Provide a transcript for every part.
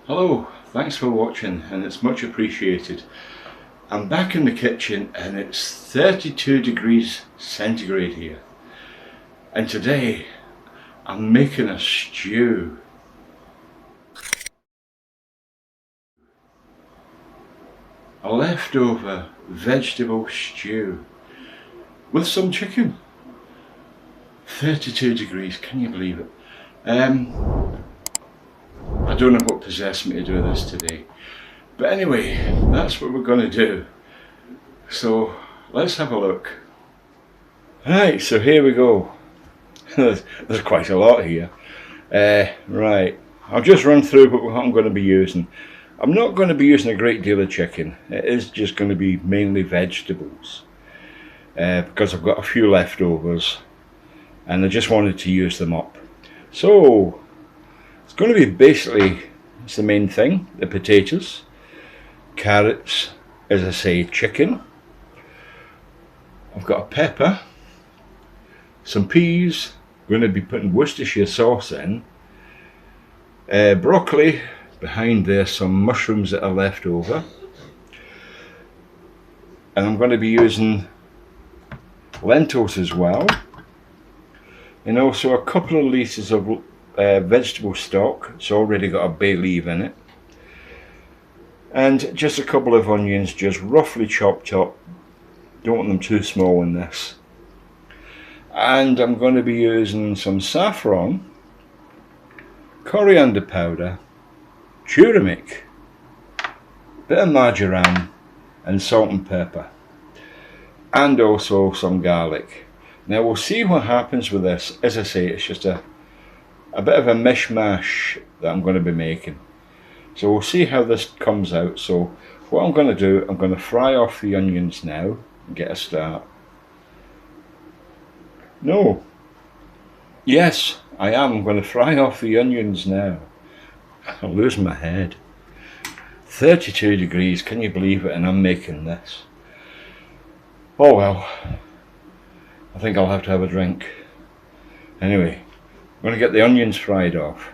Hello, thanks for watching and it's much appreciated. I'm back in the kitchen and it's 32 degrees centigrade here. And today I'm making a stew. A leftover vegetable stew with some chicken. 32 degrees, can you believe it? I don't know what possessed me to do this today. But anyway, that's what we're going to do. So let's have a look. Right, so here we go. There's quite a lot here. Right, I'll just run through what I'm going to be using. I'm not going to be using a great deal of chicken. It is just going to be mainly vegetables. Because I've got a few leftovers and I just wanted to use them up. So it's going to be basically, it's the main thing, the potatoes, carrots, as I say, chicken. I've got a pepper, some peas, I'm going to be putting Worcestershire sauce in, broccoli, behind there some mushrooms that are left over, and I'm going to be using lentils as well, and also a couple of litres of vegetable stock. It's already got a bay leaf in it, and just a couple of onions just roughly chopped up. Don't want them too small in this. And I'm going to be using some saffron, coriander powder, turmeric, bit of marjoram and salt and pepper, and also some garlic. Now we'll see what happens with this. As I say, it's just a bit of a mishmash that I'm going to be making. So we'll see how this comes out. So what I'm going to do, I'm going to fry off the onions now and get a start. No. Yes, I am. I'm going to fry off the onions now. I'm losing my head. 32 degrees, can you believe it? And I'm making this. Oh well. I think I'll have to have a drink. Anyway, I'm going to get the onions fried off.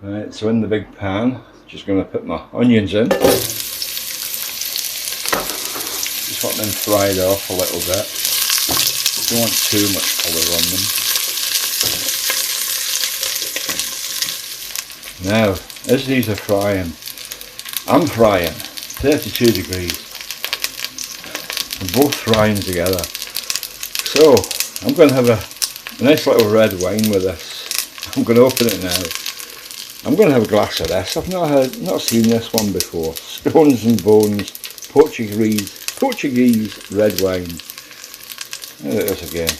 Right, so in the big pan, just going to put my onions in. Just want them fried off a little bit. Don't want too much colour on them. Now, as these are frying, I'm frying 32 degrees. We're both frying together. So, I'm going to have a nice little red wine with this. I'm going to open it now. I'm going to have a glass of this. I've not seen this one before. Stones and Bones Portuguese red wine. There it is again.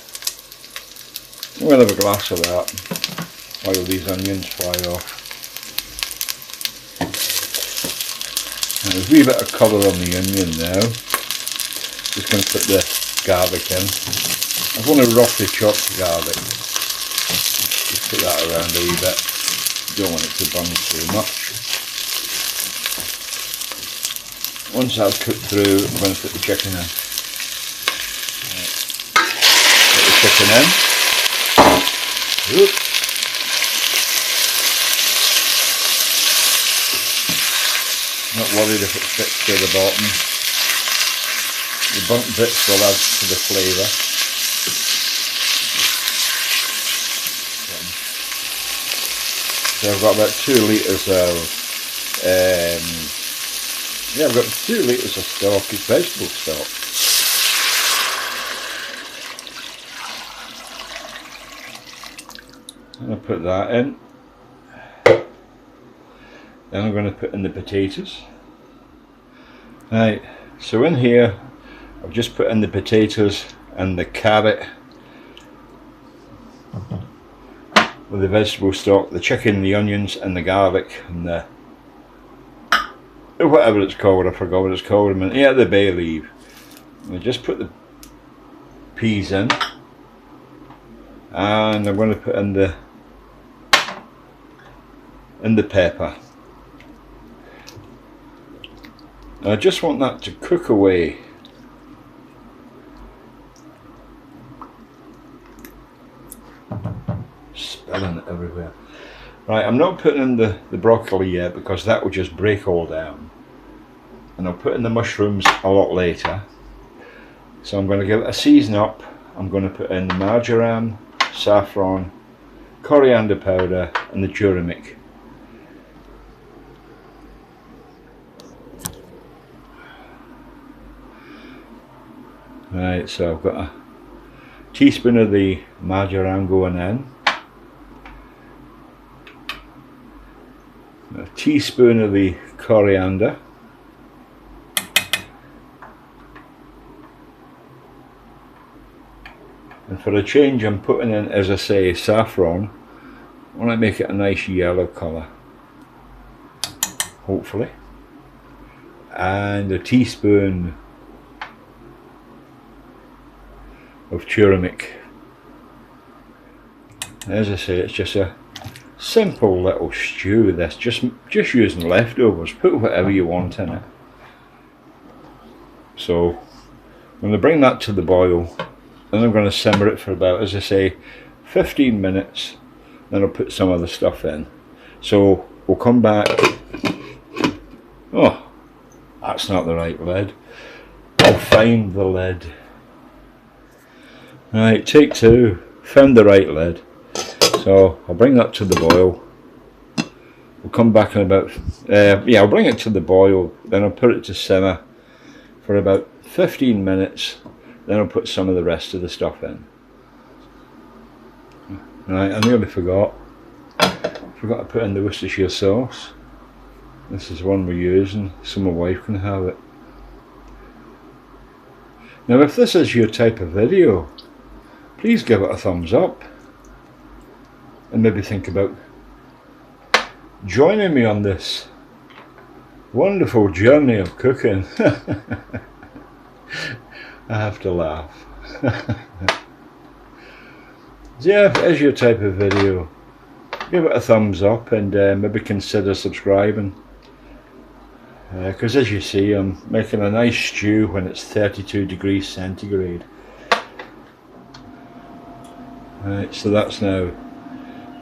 I'm going to have a glass of that while these onions fry off. And there's a wee bit of colour on the onion now. Just going to put the garlic in. I want to roughly chop the garlic. Just put that around a wee bit. Don't want it to burn too much. Once that's cooked through, I'm going to put the chicken in. Put the chicken in. Oops. Not worried if it sticks to the bottom. The burnt bits will add to the flavour. So I've got about 2 litres of I've got 2 litres of stock. It's vegetable stock. I'm going to put that in. Then I'm going to put in the potatoes. Right, so in here I've just put in the potatoes and the carrot with the vegetable stock, the chicken, the onions and the garlic and the whatever it's called, I forgot what it's called. Yeah, the bay leaf. I just put the peas in, and I'm going to put in the pepper. I just want that to cook away. Spilling it everywhere. Right, I'm not putting in the broccoli yet because that will just break all down. And I'll put in the mushrooms a lot later. So I'm going to give it a season up. I'm going to put in the marjoram, saffron, coriander powder and the turmeric. Right, so I've got a teaspoon of the marjoram going in, a teaspoon of the coriander, and for a change I'm putting in, as I say, saffron. I want to make it a nice yellow colour, hopefully, and a teaspoon of turmeric. As I say, it's just a simple little stew. This just using leftovers. Put whatever you want in it. So I'm going to bring that to the boil, then I'm going to simmer it for about, as I say, 15 minutes. Then I'll put some other stuff in. So we'll come back. Oh, that's not the right lid. I'll find the lid. Right, take two. Found the right lid. So I'll bring that to the boil. We'll come back in about, I'll bring it to the boil, then I'll put it to simmer for about 15 minutes, then I'll put some of the rest of the stuff in. Right, I nearly forgot to put in the Worcestershire sauce. This is one we're using, so my wife can have it. Now if this is your type of video, please give it a thumbs up and maybe think about joining me on this wonderful journey of cooking. I have to laugh. Yeah, if it is your type of video, give it a thumbs up and maybe consider subscribing. Because as you see, I'm making a nice stew when it's 32 degrees centigrade. Right, so that's now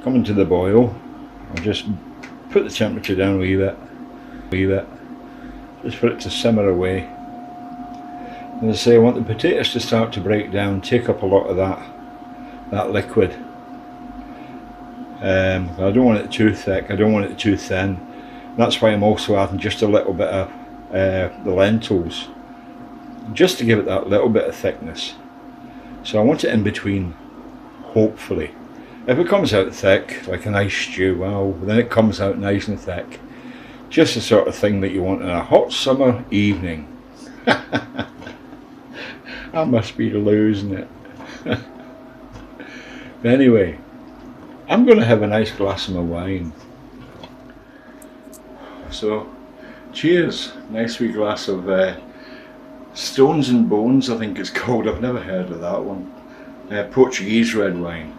coming to the boil. I'll just put the temperature down a wee bit. Just put it to simmer away. And as I say, I want the potatoes to start to break down, take up a lot of that liquid. I don't want it too thick, I don't want it too thin. That's why I'm also adding just a little bit of the lentils, just to give it that little bit of thickness. So I want it in between, hopefully. If it comes out thick, like a nice stew, well, then it comes out nice and thick. Just the sort of thing that you want on a hot summer evening. I must be losing it. But anyway, I'm going to have a nice glass of my wine. So, cheers. Nice wee glass of Stones and Bones, I think it's called. I've never heard of that one. Portuguese red wine.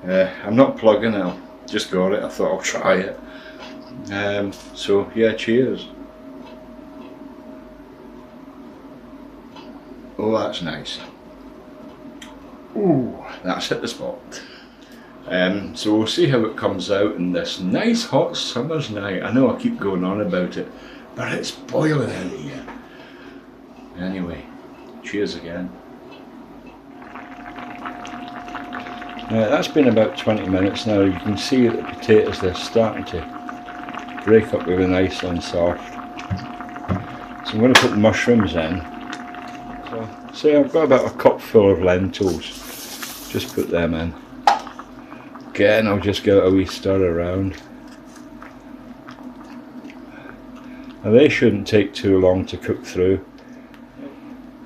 I'm not plugging it, I just got it, I thought I'll try it. So yeah, cheers. Oh, that's nice. Ooh, that's hit the spot. So we'll see how it comes out in this nice hot summer's night. I know I keep going on about it, but it's boiling in here. Anyway, cheers again. That's been about 20 minutes now. You can see that the potatoes, they're starting to break up really nice and soft. So I'm going to put the mushrooms in. So say I've got about a cup full of lentils. Just put them in. Again, I'll just give it a wee stir around. Now they shouldn't take too long to cook through.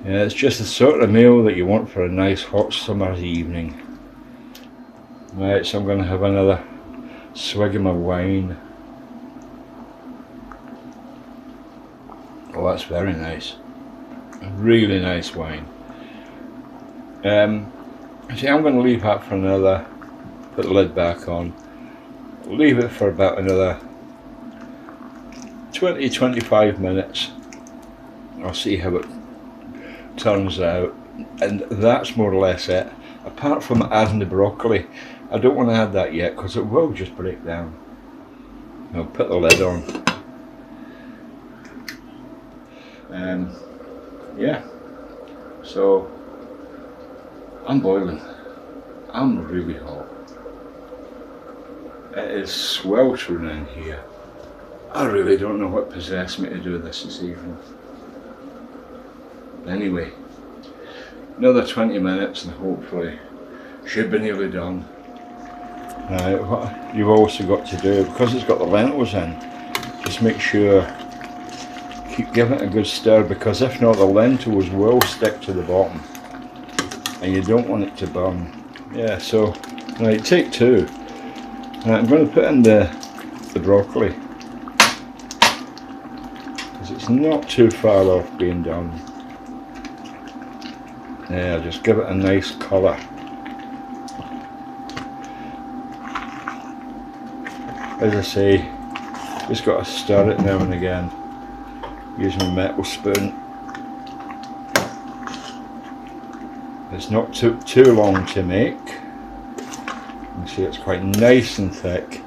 Yeah, it's just the sort of meal that you want for a nice hot summer's evening. Right, so I'm going to have another swig of my wine. Oh, that's very nice. A really nice wine. See, I'm going to leave that for another, put the lid back on, leave it for about another 20-25 minutes. I'll see how it turns out, and that's more or less it. Apart from adding the broccoli, I don't want to add that yet because it will just break down. I'll put the lid on. Yeah, so I'm boiling. I'm really hot. It is sweltering in here. I really don't know what possessed me to do this evening. Anyway, another 20 minutes and hopefully should be nearly done. Now, what you've also got to do, because it's got the lentils in, just make sure, keep giving it a good stir, because if not the lentils will stick to the bottom and you don't want it to burn. Yeah, so, right, take two. Now, I'm going to put in the broccoli, because it's not too far off being done. Yeah, just give it a nice colour. As I say, just got to stir it now and again using a metal spoon. It's not too long to make. You can see it's quite nice and thick.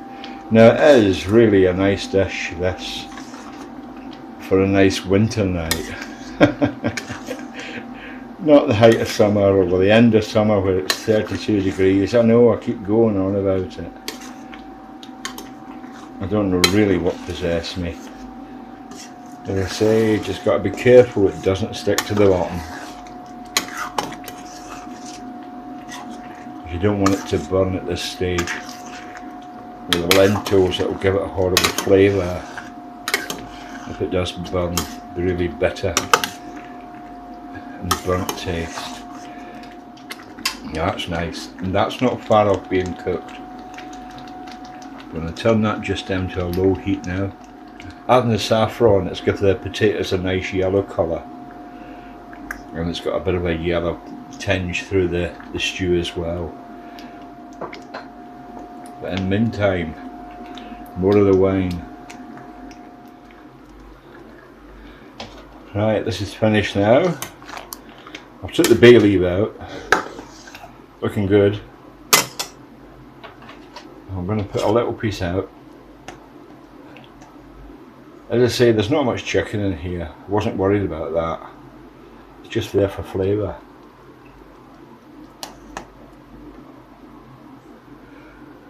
Now it is really a nice dish, this, for a nice winter night. Not the height of summer or the end of summer where it's 32 degrees. I know I keep going on about it. I don't know really what possessed me. As I say, just got to be careful it doesn't stick to the bottom. You don't want it to burn at this stage. With the lentils, it will give it a horrible flavour. If it does burn, it'll be really bitter and burnt taste. Yeah, that's nice, and that's not far off being cooked. I'm going to turn that just down to a low heat now. Adding the saffron, it's given the potatoes a nice yellow colour, and it's got a bit of a yellow tinge through the stew as well. But in the meantime, more of the wine. Right, this is finished now. I've took the bay leaf out, looking good. I'm going to put a little piece out. As I say, there's not much chicken in here. I wasn't worried about that. It's just there for flavour.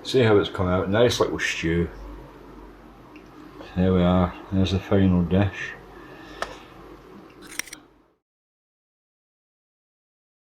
See how it's come out. Nice little stew. There we are. There's the final dish.